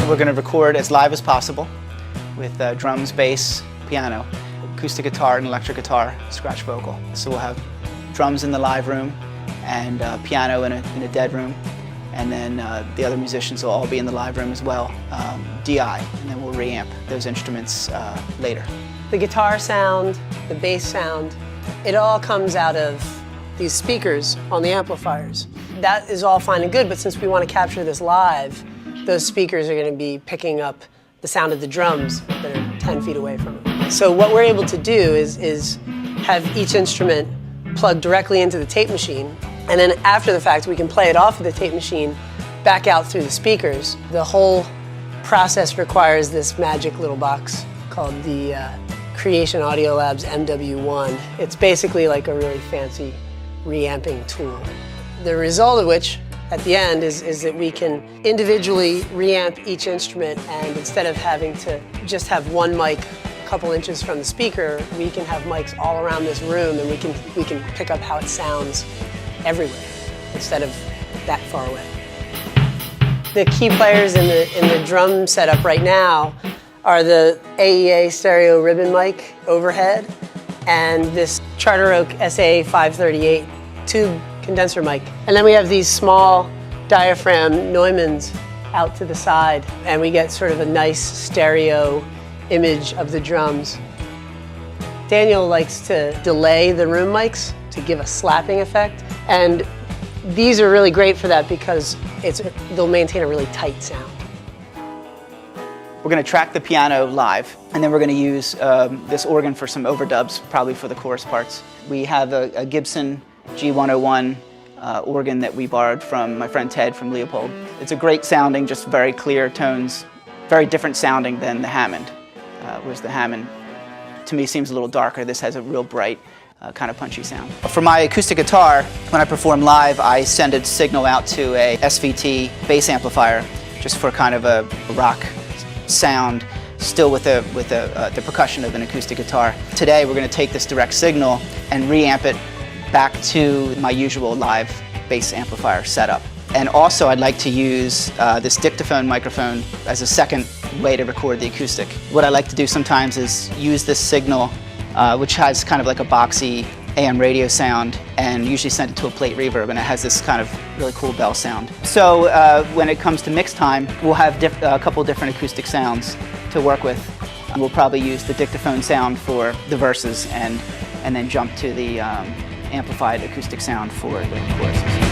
We're going to record as live as possible with drums, bass, piano, acoustic guitar and electric guitar, scratch vocal. So we'll have drums in the live room and piano in a dead room, and then the other musicians will all be in the live room as well, DI, and then we'll reamp those instruments later. The guitar sound, the bass sound, it all comes out of these speakers on the amplifiers. That is all fine and good, but since we want to capture this live, those speakers are going to be picking up the sound of the drums that are 10 feet away from them. So what we're able to do is have each instrument plugged directly into the tape machine, and then after the fact we can play it off of the tape machine back out through the speakers. The whole process requires this magic little box called the Creation Audio Labs MW1. It's basically like a really fancy reamping tool. The result of which, at the end, is that we can individually reamp each instrument, and instead of having to just have one mic a couple inches from the speaker, we can have mics all around this room, and we can pick up how it sounds everywhere instead of that far away. The key players in the drum setup right now are the AEA stereo ribbon mic overhead and this Charter Oak SA538 tube condenser mic. And then we have these small diaphragm Neumanns out to the side, and we get sort of a nice stereo image of the drums. Daniel likes to delay the room mics to give a slapping effect, and these are really great for that because they'll maintain a really tight sound. We're going to track the piano live, and then we're going to use this organ for some overdubs, probably for the chorus parts. We have a Gibson G101 organ that we borrowed from my friend Ted from Leopold. It's a great sounding, just very clear tones, very different sounding than the Hammond, whereas the Hammond to me seems a little darker. This has a real bright, kind of punchy sound. For my acoustic guitar, when I perform live, I send a signal out to a SVT bass amplifier just for kind of a rock sound, still with the percussion of an acoustic guitar. Today we're going to take this direct signal and reamp it back to my usual live bass amplifier setup. And also I'd like to use this dictaphone microphone as a second way to record the acoustic. What I like to do sometimes is use this signal, which has kind of like a boxy AM radio sound, and usually send it to a plate reverb, and it has this kind of really cool bell sound. So when it comes to mix time, we'll have a couple different acoustic sounds to work with. We'll probably use the dictaphone sound for the verses and then jump to the amplified acoustic sound for the choruses.